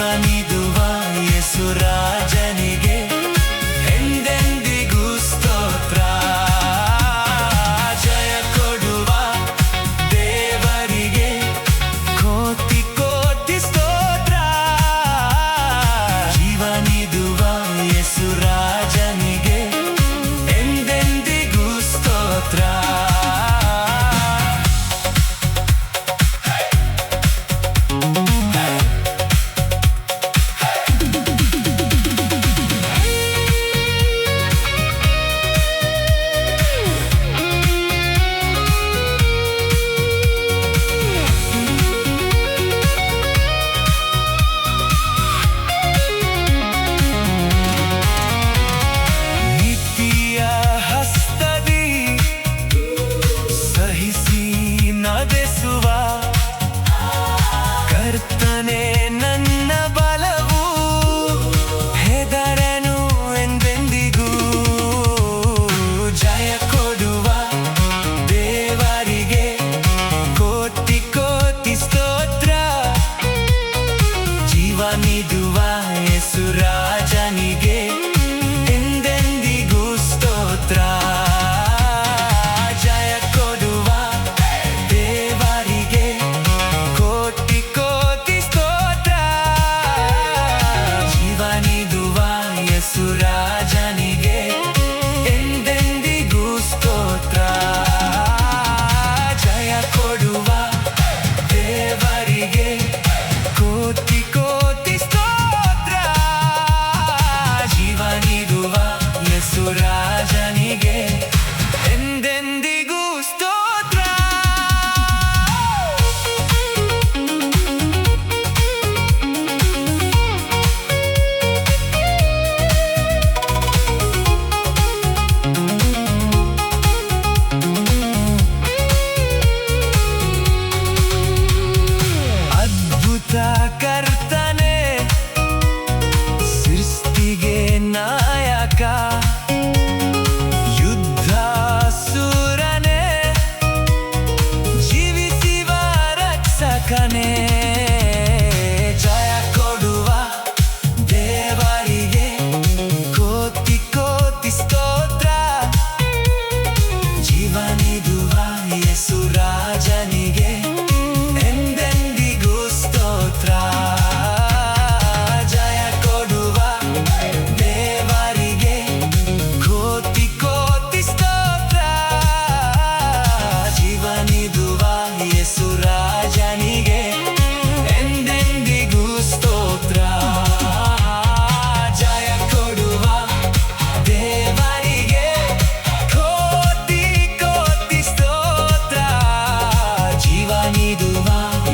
ಜೀವನಿದುವ ಯೇಸು ರಾಜನಿಗೆ ಎಂದೆಂದಿಗೂ ಸ್ತೋತ್ರ. ಜಯ ಕೊಡುವ ದೇವರಿಗೆ ಕೋಟಿ ಕೋಟಿ ಸ್ತೋತ್ರ. ಜೀವನಿದುವ ಯೇಸು ರಾಜನಿಗೆ ಎಂದೆಂದಿಗೂ ಸ್ತೋತ್ರ. ಕರ್ತನೇ ನನ್ನ ಬಲವು, ಹೆದರನು ಎಂದೆಂದಿಗೂ. ಜಯ ಕೊಡುವ ದೇವರಿಗೆ ಕೋಟಿ ಕೋಟಿ ಸ್ತೋತ್ರ. ಜೀವನಿದುವ ಯೇಸು ರಾಜನಿಗೆ ಎಂದೆಂದಿಗೂ ಸ್ತೋತ್ರ. ಜಯ ಕೊಡುವ ದೇವರಿಗೆ ಕೋಟಿ ಕೋಟಿ ಸ್ತೋತ್ರ. ಜೀವನಿದುವ ಯೇಸು ರಾಜನಿಗೆ ಎಂದೆಂದಿಗೂ ಸ್ತೋತ್ರ. ಜಯ ಕೊಡುವ ದೇವರಿಗೆ ಕೋಟಿ ಕೋಟಿ ಸ್ತೋತ್ರ. ಜೀವನಿದುವ ಯೇಸು ರಾಜನಿಗೆ ಎಂದೆಂದಿಗೂ ಸ್ತೋತ್ರ. ಅದ್ಭುತ ಕರ್ತನೆ, ಸೃಷ್ಟಿಗೆ ನಾಯಕ, ಯುದ್ಧ ಸೂರನೇ, ಜೀವಿಸುವ ರಕ್ಷಕನೇ. ಜಯ ಕೊಡುವ ದೇವರಿಗೆ ಕೋಟಿ ಕೋಟಿ ಸ್ತೋತ್ರ. ಜೀವನಿದುವ ಯೇಸು ರಾಜನಿಗೆ ಎಂದೆಂದಿಗೂ ಸ್ತೋತ್ರ. ಜಯ ಕೊಡುವ ದೇವರಿಗೆ ಕೋಟಿ ಕೋಟಿ ಸ್ತೋತ್ರ. ಜೀವನಿದುವ ಯೇಸು ರಾಜನಿಗೆ ಎಂದೆಂದಿಗೂ ಸ್ತೋತ್ರ. ಜಯ ಕೊಡುವ ದೇವರಿಗೆ ಕೋಟಿ ಕೋಟಿ ಸ್ತೋತ್ರ. ಜೀವನಿದುವ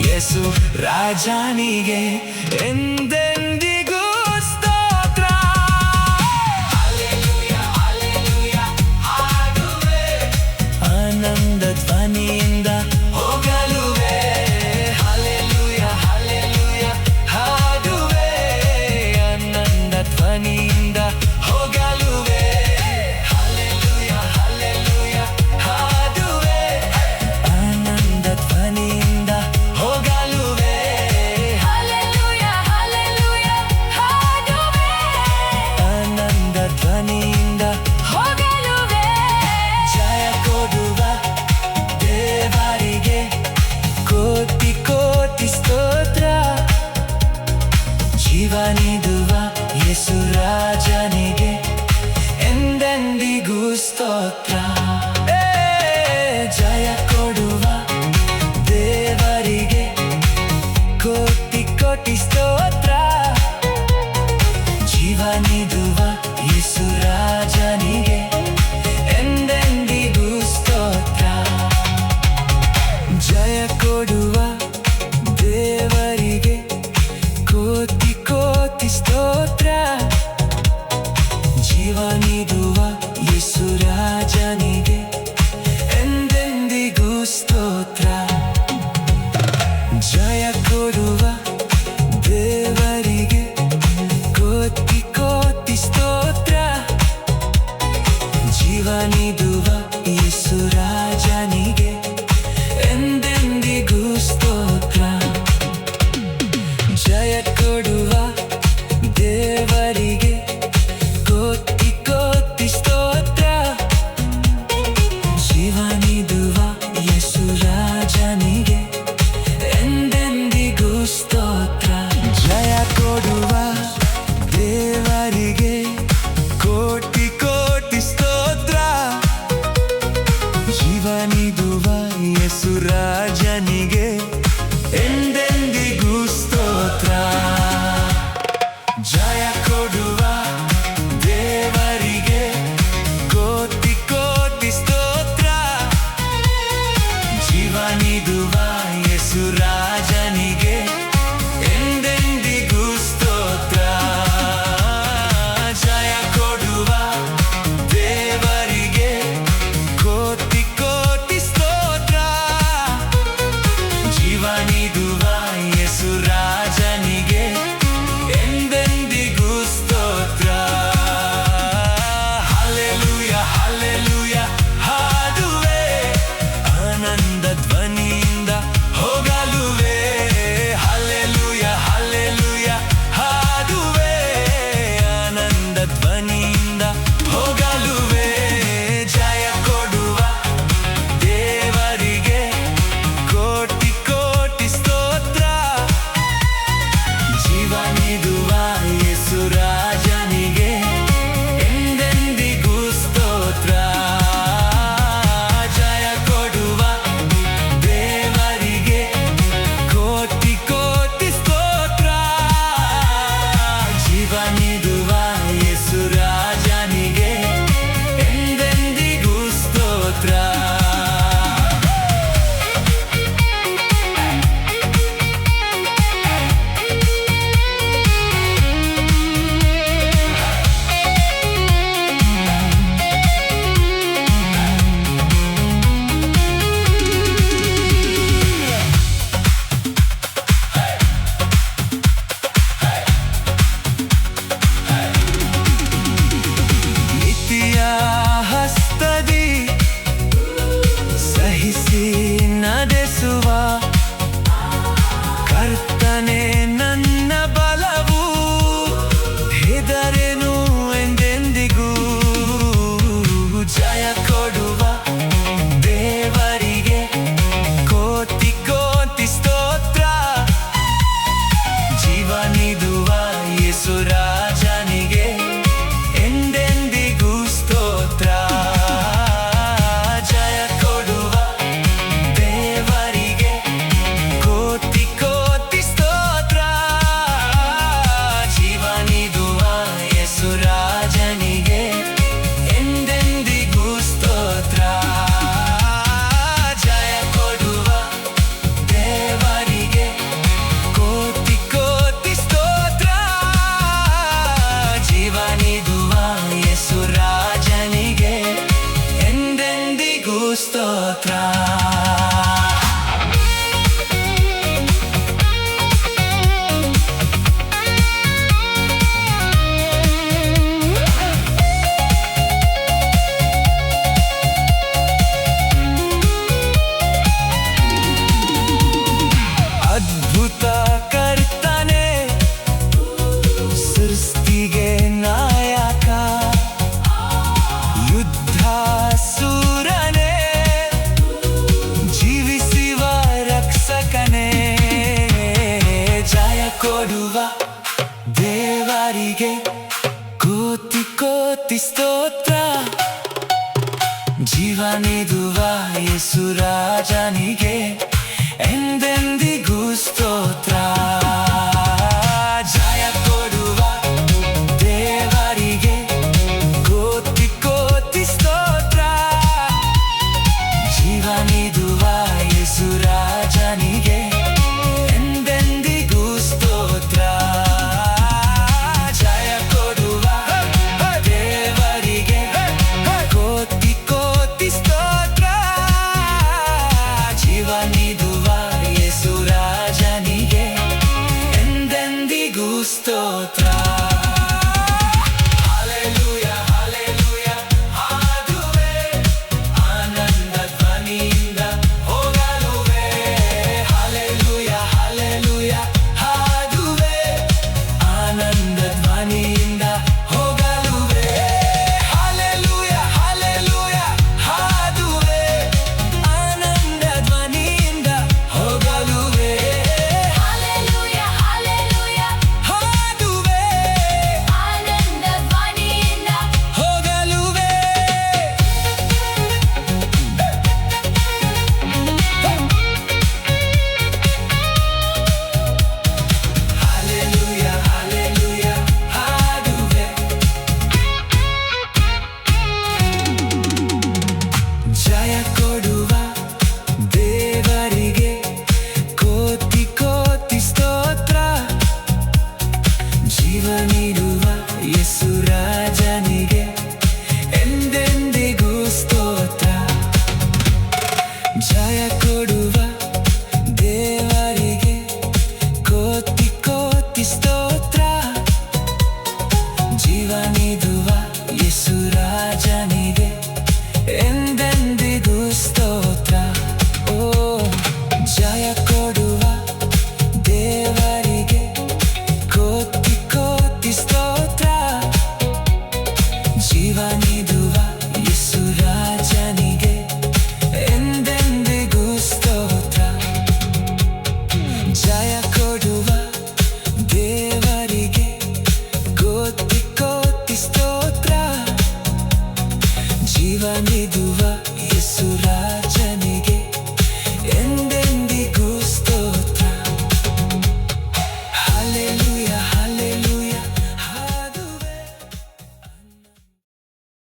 ಯೇಸು ರಾಜನಿಗೆ ಎಂದೆಂದಿಗೂ ಸ್ತೋತ್ರ. ಆನಂದ ಧ್ವನಿಯಿಂದ ಹೋಗಲುವೆ. ಹಲ್ಲೆಲೂಯ ಹಲ್ಲೆಲೂಯ ಹಾಡುವೆ. ಆನಂದ ಧ್ವನಿಯಿಂದ ಹೋಗಲುವೆ. ಹಲ್ಲೆಲೂಯ ಹಲ್ಲೆಲೂಯ ಹಾಡುವೆ. ಆನಂದ ಧ್ವನಿಯಿಂದ ಹೋಗಲುವೆ. ಹಲ್ಲೆಲೂಯ ಹಲ್ಲೆಲೂಯ ಹಾಡುವೆ. ಆನಂದ ಧ್ವನಿಯಿಂದ ಹೋಗಲುವೆ. ಜಯ ಕೊಡುವ ದೇವರಿಗೆ ಕೋಟಿ ಕೋಟಿ ಸ್ತೋತ್ರ. ಜೀವನಿದುವ ಯೇಸು ರಾಜನಿಗೆ ಎಂದೆಂದಿಗೂ ಸ್ತೋತ್ರ. ಜಯ ಕೊಡುವ ದೇವರಿಗೆ ಕೋಟಿ ಕೋಟಿ ಸ್ತೋತ್ರ. ಜೀವನಿದುವ ಯೇಸು ರಾಜನಿಗೆ ಎಂದೆಂದಿಗೂ ಸ್ತೋತ್ರ. ಜಯ ಕೊಡುವ ದೇವರಿಗೆ ಕೋಟಿ ಕೋಟಿ ಸ್ತೋತ್ರ. ಜೀವನಿದುವ ಯೇಸು ರಾಜನಿಗೆ ಎಂದೆಂದಿಗೂ ಸ್ತೋತ್ರ. ಜಯ ಕೊಡುವ ದೇವರಿಗೆ ಕೋಟಿ ಕೋಟಿ ಸ್ತೋತ್ರ. ಜೀವನಿದುವ ಯೇಸು ರಾಜನಿಗೆ ಎಂದೆಂದಿಗೂ ಸ್ತೋತ್ರ. ಜಯ ಕೊಡುವ ದೇವರಿಗೆ ಕೋಟಿ ಕೋಟಿ ಸ್ತೋತ್ರ ಜೀವ ನೀಡುವ ಯೇಸು ರಾಜನಿಗೆ ಎಂದೆಂದಿಗೂ ಸ್ತೋತ್ರ ಜಯ ಕೊಡುವ ದೇವರಿಗೆ ಕೋಟಿ ಕೋಟಿ ಸ್ತೋತ್ರ ಜೀವ ನೀಡುವ ಯೇಸು ರಾಜನಿಗೆ ಎಂದೆಂದಿಗೂ ಸ್ತೋತ್ರ ಜಯ ಕೊಡುವ ದೇವರಿಗೆ ಕೋಟಿ ಕೋಟಿ ಸ್ತೋತ್ರ ಜೀವ ನೀಡುವ ಯೇಸು ರಾಜನಿಗೆ ಎಂದೆಂದಿಗೂ ಸ್ತೋತ್ರ ಹಾಲೆಲೂಯ ಹಾಲೆಲೂಯ ಹಾಡುವೆ ಆನಂದ ಧ್ವನಿಯಿಂದ ಹೋಗಲುವೆ ಹಾಲೆಲೂಯ ಹಾಲೆಲೂಯ ಹಾಡುವೆ ಆನಂದ ಧ್ವನಿಯಿಂದ ಹೋಗಲುವೆ ಹಾಲೆಲೂಯ ಹಾಲೆಲೂಯ ಹಾಡುವೆ ಆನಂದ ಧ್ವನಿಯಿಂದ ಹೋಗಲುವೆ Hallelujah, hallelujah. ಹಾಡುವೆ ಆನಂದ ಧ್ವನಿಯಿಂದ ಹೋಗಲುವೆ ಹಾಲೆಲೂಯ ಹಾಲೆಲೂಯ ಹಾಡುವೆ ಜಯ ಕೊಡುವ ದೇವರಿಗೆ ಕೋಟಿ ಕೋಟಿ ಸ್ತೋತ್ರ ಜೀವ ನೀಡುವ